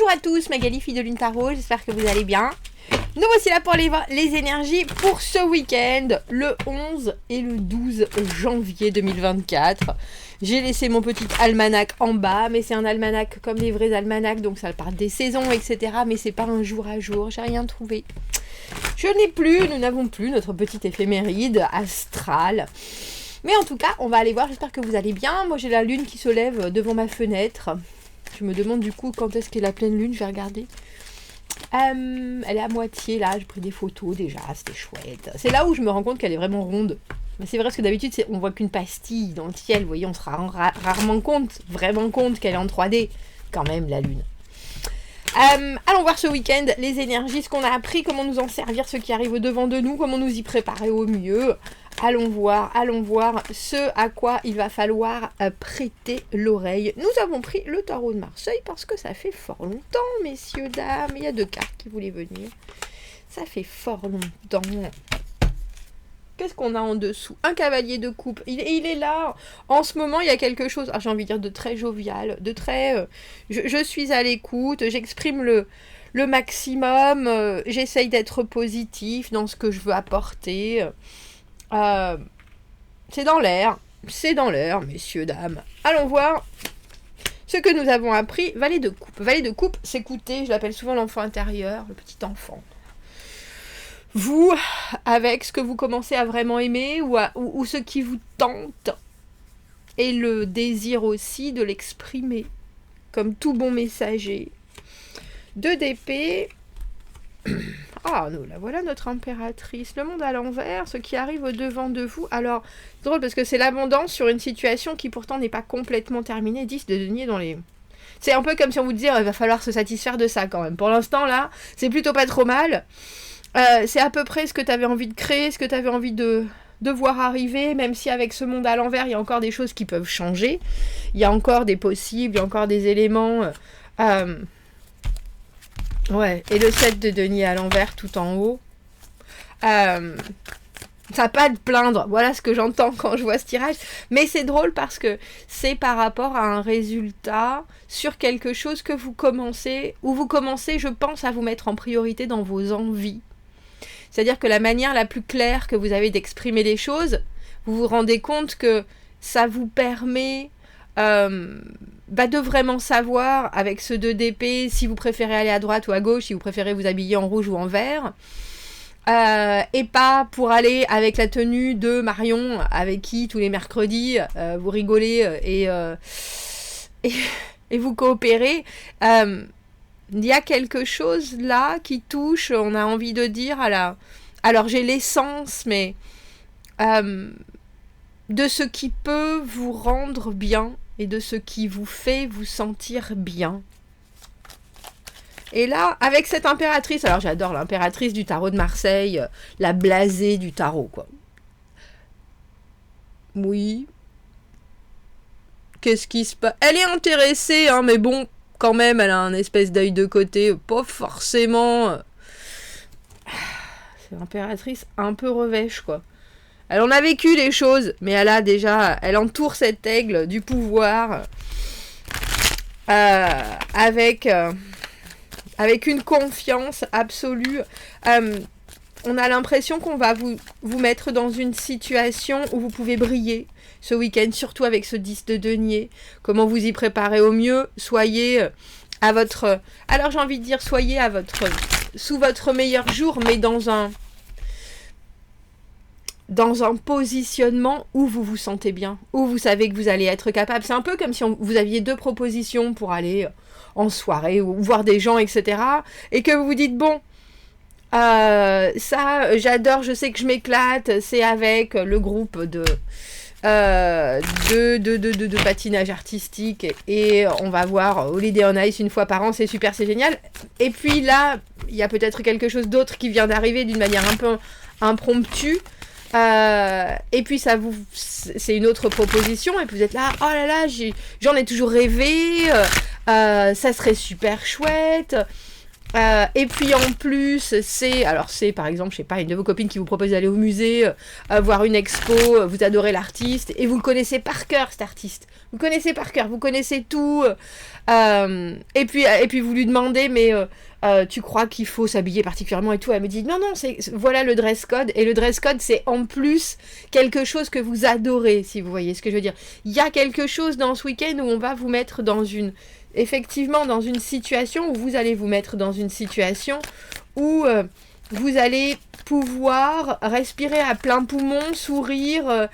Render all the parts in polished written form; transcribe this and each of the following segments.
Bonjour à tous, Magali, fille de Lune Tarot, j'espère que vous allez bien. Nous voici là pour les énergies pour ce week-end, le 11 et le 12 janvier 2024. J'ai laissé mon petit almanach en bas, mais c'est un almanach comme les vrais almanachs, donc ça parle des saisons, etc. Mais c'est pas un jour à jour, j'ai rien trouvé. Nous n'avons plus notre petite éphéméride astrale. Mais en tout cas, on va aller voir, j'espère que vous allez bien. Moi j'ai la lune qui se lève devant ma fenêtre. Je me demande du coup quand est-ce qu'est la pleine lune, je vais regarder. Elle est à moitié là, j'ai pris des photos déjà, c'était chouette. C'est là où je me rends compte qu'elle est vraiment ronde. Mais c'est vrai parce que d'habitude on voit qu'une pastille dans le ciel, vous voyez, on se rend rarement vraiment compte qu'elle est en 3D quand même la lune. Allons voir ce week-end les énergies, ce qu'on a appris, comment nous en servir, ce qui arrive devant de nous, comment nous y préparer au mieux. Allons voir ce à quoi il va falloir prêter l'oreille. Nous avons pris le tarot de Marseille parce que ça fait fort longtemps, messieurs, dames. Il y a 2 cartes qui voulaient venir. Ça fait fort longtemps. Qu'est-ce qu'on a en dessous? Un cavalier de coupe. Il est là. En ce moment, il y a quelque chose, j'ai envie de dire, de très jovial, de très... je suis à l'écoute, j'exprime le maximum, j'essaye d'être positif dans ce que je veux apporter. C'est dans l'air, messieurs, dames. Allons voir ce que nous avons appris. Valet de coupe. Valet de coupe, s'écouter, je l'appelle souvent l'enfant intérieur, le petit enfant. Vous, avec ce que vous commencez à vraiment aimer ou ce qui vous tente, et le désir aussi de l'exprimer, comme tout bon messager. 2 d'épée. Ah, nous, là, voilà notre impératrice. Le monde à l'envers, ce qui arrive au-devant de vous. Alors, c'est drôle parce que c'est l'abondance sur une situation qui pourtant n'est pas complètement terminée. 10 de denier dans les... C'est un peu comme si on vous disait, il va falloir se satisfaire de ça quand même. Pour l'instant, là, c'est plutôt pas trop mal. C'est à peu près ce que tu avais envie de créer, ce que tu avais envie de voir arriver, même si avec ce monde à l'envers, il y a encore des choses qui peuvent changer. Il y a encore des possibles, il y a encore des éléments... Ouais, et le 7 de denier à l'envers tout en haut. Ça n'a pas de plaindre, voilà ce que j'entends quand je vois ce tirage. Mais c'est drôle parce que c'est par rapport à un résultat sur quelque chose que vous commencez, où vous commencez, je pense, à vous mettre en priorité dans vos envies. C'est-à-dire que la manière la plus claire que vous avez d'exprimer les choses, vous vous rendez compte que ça vous permet... de vraiment savoir avec ce 2 d'épée si vous préférez aller à droite ou à gauche, si vous préférez vous habiller en rouge ou en vert, et pas pour aller avec la tenue de Marion avec qui tous les mercredis vous rigolez et vous coopérez. Il y a quelque chose là qui touche, on a envie de dire à la... Alors j'ai l'essence, mais de ce qui peut vous rendre bien et de ce qui vous fait vous sentir bien. Et là, avec cette impératrice, alors j'adore l'impératrice du tarot de Marseille, la blasée du tarot, quoi. Oui. Qu'est-ce qui se passe? Elle est intéressée, hein, mais bon, quand même, elle a un espèce d'œil de côté, pas forcément... C'est l'impératrice un peu revêche, quoi. Elle en a vécu des choses, mais elle entoure cet aigle du pouvoir avec une confiance absolue. On a l'impression qu'on va vous mettre dans une situation où vous pouvez briller ce week-end, surtout avec ce 10 de denier. Comment vous y préparer au mieux? Soyez à votre... Alors j'ai envie de dire, soyez sous votre meilleur jour, mais dans un positionnement où vous vous sentez bien, où vous savez que vous allez être capable. C'est un peu comme si vous aviez 2 propositions pour aller en soirée ou voir des gens, etc. Et que vous vous dites, bon, ça, j'adore, je sais que je m'éclate, c'est avec le groupe de patinage artistique et on va voir Holiday on Ice une fois par an, c'est super, c'est génial. Et puis là, il y a peut-être quelque chose d'autre qui vient d'arriver d'une manière un peu impromptue. Et puis c'est une autre proposition et puis vous êtes là, oh là là, j'en ai toujours rêvé, ça serait super chouette. Et puis en plus, c'est par exemple, je sais pas, une de vos copines qui vous propose d'aller au musée, voir une expo, vous adorez l'artiste, et vous le connaissez par cœur, cet artiste. Vous connaissez par cœur, vous connaissez tout. Et puis vous lui demandez, mais tu crois qu'il faut s'habiller particulièrement et tout. Elle me dit, non, voilà le dress code. Et le dress code, c'est en plus quelque chose que vous adorez, si vous voyez ce que je veux dire. Il y a quelque chose dans ce week-end où on va vous mettre effectivement dans une situation où vous allez vous mettre dans une situation où vous allez pouvoir respirer à plein poumon, sourire,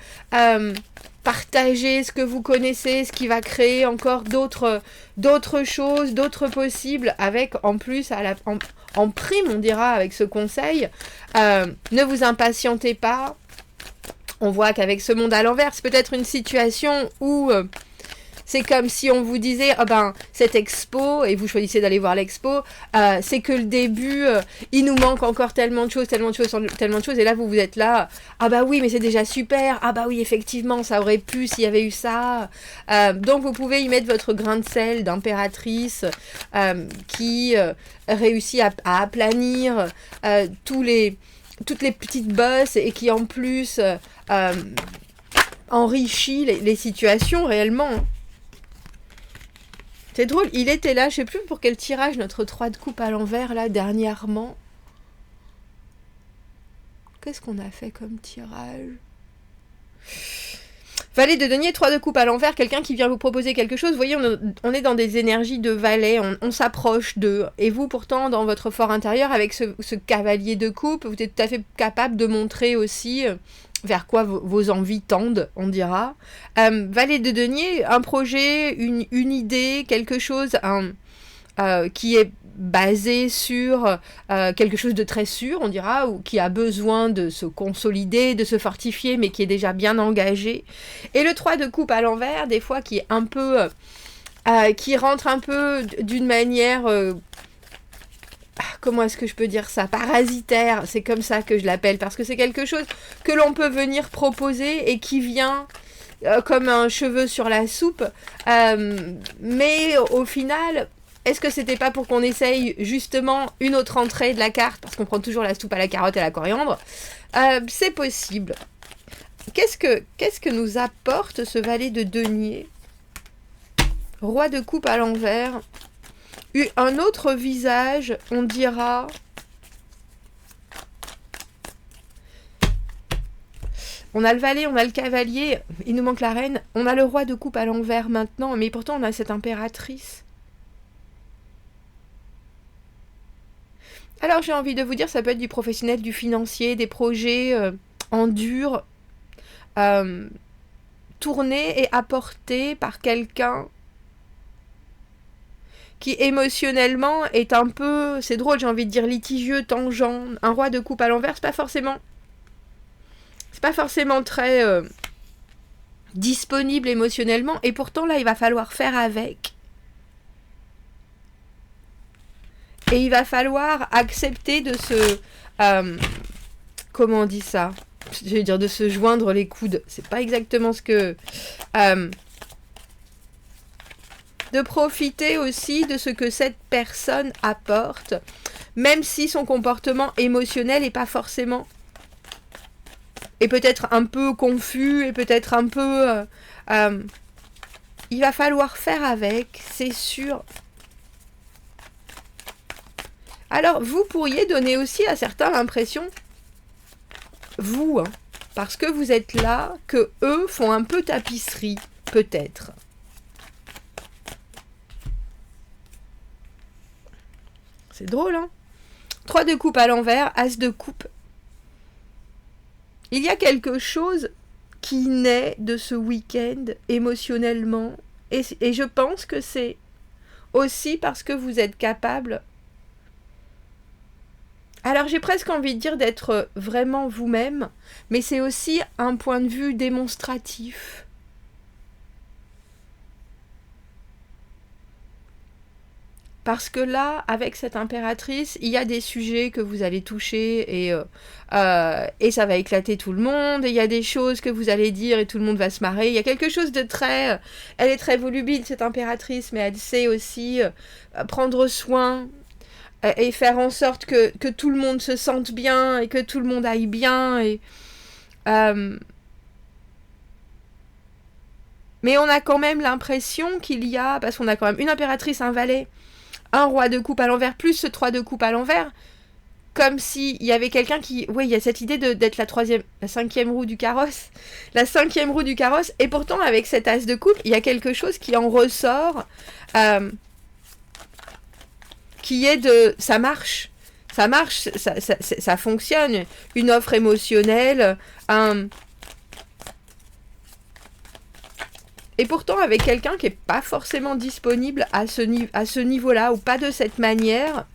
partager ce que vous connaissez, ce qui va créer encore d'autres choses, d'autres possibles, avec en plus en prime, on dira, avec ce conseil, ne vous impatientez pas. On voit qu'avec ce monde à l'envers, c'est peut-être une situation où c'est comme si on vous disait, cette expo, et vous choisissez d'aller voir l'expo, c'est que le début, il nous manque encore tellement de choses, et là vous êtes là, oui, mais c'est déjà super, oui, effectivement, ça aurait pu s'il y avait eu ça. Donc vous pouvez y mettre votre grain de sel d'impératrice qui réussit à aplanir toutes les petites bosses et qui en plus enrichit les situations réellement. C'est drôle, il était là, je sais plus pour quel tirage, notre 3 de coupe à l'envers, là, dernièrement. Qu'est-ce qu'on a fait comme tirage? Valet de denier, 3 de coupe à l'envers, quelqu'un qui vient vous proposer quelque chose. Vous voyez, on est dans des énergies de valet, on s'approche d'eux. Et vous, pourtant, dans votre fort intérieur, avec ce cavalier de coupe, vous êtes tout à fait capable de montrer aussi vers quoi vos envies tendent, on dira. Valet de denier, un projet, une idée, quelque chose qui est basé sur quelque chose de très sûr, on dira, ou qui a besoin de se consolider, de se fortifier, mais qui est déjà bien engagé. Et le 3 de coupe à l'envers, des fois, qui est un peu... qui rentre un peu d'une manière... comment est-ce que je peux dire ça? Parasitaire, c'est comme ça que je l'appelle, parce que c'est quelque chose que l'on peut venir proposer et qui vient comme un cheveu sur la soupe. Mais au final... Est-ce que c'était pas pour qu'on essaye justement une autre entrée de la carte, parce qu'on prend toujours la soupe à la carotte et à la coriandre? C'est possible. Qu'est-ce que nous apporte ce valet de denier? Roi de coupe à l'envers. Un autre visage, on dira... On a le valet, on a le cavalier, il nous manque la reine. On a le roi de coupe à l'envers maintenant, mais pourtant on a cette impératrice. Alors j'ai envie de vous dire, ça peut être du professionnel, du financier, des projets en dur, tournés et apportés par quelqu'un qui émotionnellement est un peu, c'est drôle, j'ai envie de dire litigieux, tangent. Un roi de coupe à l'envers, c'est pas forcément très disponible émotionnellement, et pourtant là il va falloir faire avec. Et il va falloir accepter de se... comment on dit ça? Je vais dire de se joindre les coudes. C'est pas exactement ce que... de profiter aussi de ce que cette personne apporte, même si son comportement émotionnel n'est pas forcément... est peut-être un peu confus, et peut-être un peu... il va falloir faire avec, c'est sûr. Alors, vous pourriez donner aussi à certains l'impression, vous, parce que vous êtes là, que eux font un peu tapisserie, peut-être. C'est drôle, hein? 3 de coupe à l'envers, as de coupe. Il y a quelque chose qui naît de ce week-end émotionnellement, et je pense que c'est aussi parce que vous êtes capable... Alors j'ai presque envie de dire d'être vraiment vous-même, mais c'est aussi un point de vue démonstratif. Parce que là, avec cette impératrice, il y a des sujets que vous allez toucher et ça va éclater tout le monde. Et il y a des choses que vous allez dire et tout le monde va se marrer. Il y a quelque chose de très... elle est très volubile, cette impératrice, mais elle sait aussi prendre soin et faire en sorte que tout le monde se sente bien et que tout le monde aille bien. Mais on a quand même l'impression qu'il y a, parce qu'on a quand même une impératrice, un valet, un roi de coupe à l'envers, plus ce 3 de coupe à l'envers, comme s'il y avait quelqu'un qui... Oui, il y a cette idée d'être la 5e roue du carrosse. La 5e roue du carrosse, et pourtant avec cet as de coupe, il y a quelque chose qui en ressort, qui est de... Ça marche, ça fonctionne. Une offre émotionnelle, Et pourtant, avec quelqu'un qui n'est pas forcément disponible à ce niveau-là, ou pas de cette manière...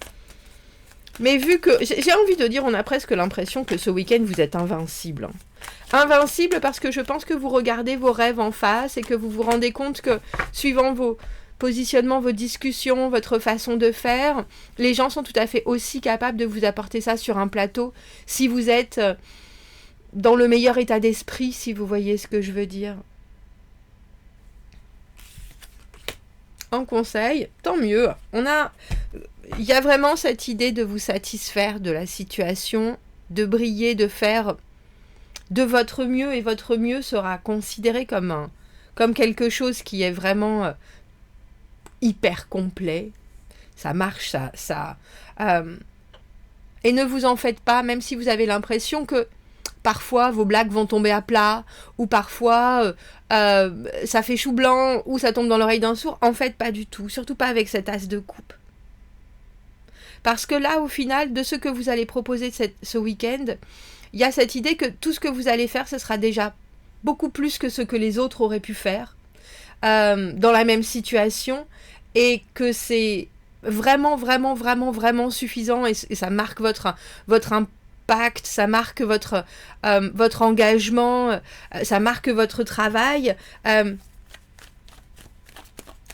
Mais vu que, j'ai envie de dire, on a presque l'impression que ce week-end, vous êtes invincible. Invincible parce que je pense que vous regardez vos rêves en face et que vous vous rendez compte que, suivant vos positionnements, vos discussions, votre façon de faire, les gens sont tout à fait aussi capables de vous apporter ça sur un plateau si vous êtes dans le meilleur état d'esprit, si vous voyez ce que je veux dire. En conseil, tant mieux. Il y a vraiment cette idée de vous satisfaire de la situation, de briller, de faire de votre mieux, et votre mieux sera considéré comme quelque chose qui est vraiment hyper complet. Ça marche, et ne vous en faites pas, même si vous avez l'impression que parfois vos blagues vont tomber à plat, ou parfois ça fait chou blanc, ou ça tombe dans l'oreille d'un sourd. En fait, pas du tout, surtout pas avec cet as de coupe. Parce que là, au final, de ce que vous allez proposer ce week-end, il y a cette idée que tout ce que vous allez faire, ce sera déjà beaucoup plus que ce que les autres auraient pu faire dans la même situation, et que c'est vraiment, vraiment, vraiment, vraiment suffisant, et ça marque votre impact, ça marque votre engagement, ça marque votre travail.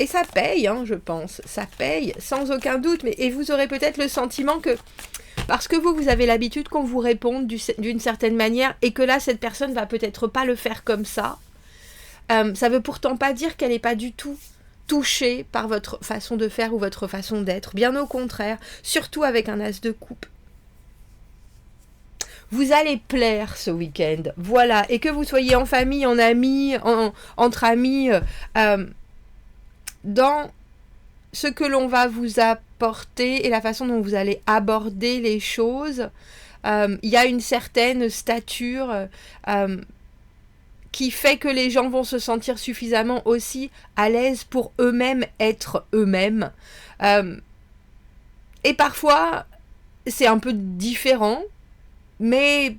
Et ça paye, hein, je pense. Ça paye, sans aucun doute. Et vous aurez peut-être le sentiment que, parce que vous avez l'habitude qu'on vous réponde d'une certaine manière, et que là, cette personne va peut-être pas le faire comme ça, ça veut pourtant pas dire qu'elle n'est pas du tout touchée par votre façon de faire ou votre façon d'être. Bien au contraire, surtout avec un as de coupe. Vous allez plaire ce week-end. Voilà. Et que vous soyez en famille, en amis, entre amis... dans ce que l'on va vous apporter et la façon dont vous allez aborder les choses, il y a une certaine stature qui fait que les gens vont se sentir suffisamment aussi à l'aise pour eux-mêmes être eux-mêmes. Et parfois, c'est un peu différent, mais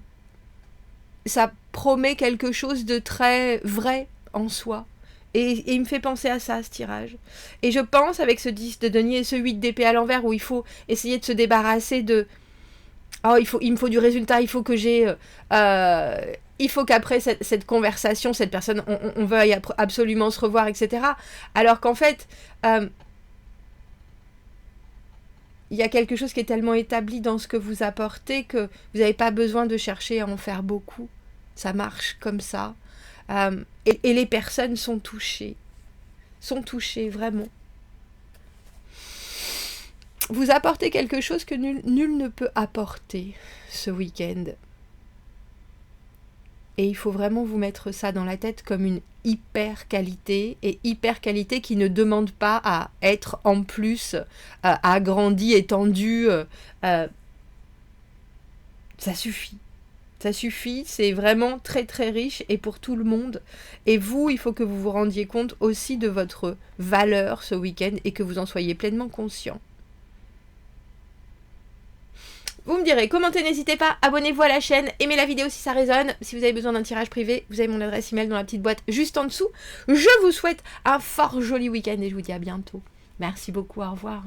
ça promet quelque chose de très vrai en soi. Et il me fait penser à ça, ce tirage. Et je pense, avec ce 10 de denier et ce 8 d'épée à l'envers, où il faut essayer de se débarrasser de... Oh, il me faut du résultat, il faut que j'ai... il faut qu'après cette conversation, cette personne, on veuille absolument se revoir, etc. Alors qu'en fait, il y a quelque chose qui est tellement établi dans ce que vous apportez que vous n'avez pas besoin de chercher à en faire beaucoup. Ça marche comme ça. Et les personnes sont touchées, vraiment. Vous apportez quelque chose que nul ne peut apporter ce week-end. Et il faut vraiment vous mettre ça dans la tête comme une hyper qualité, et hyper qualité qui ne demande pas à être en plus agrandie, étendue. Ça suffit. Ça suffit, c'est vraiment très très riche et pour tout le monde. Et vous, il faut que vous vous rendiez compte aussi de votre valeur ce week-end et que vous en soyez pleinement conscient. Vous me direz, commentez, n'hésitez pas, abonnez-vous à la chaîne, aimez la vidéo si ça résonne. Si vous avez besoin d'un tirage privé, vous avez mon adresse email dans la petite boîte juste en dessous. Je vous souhaite un fort joli week-end et je vous dis à bientôt. Merci beaucoup, au revoir.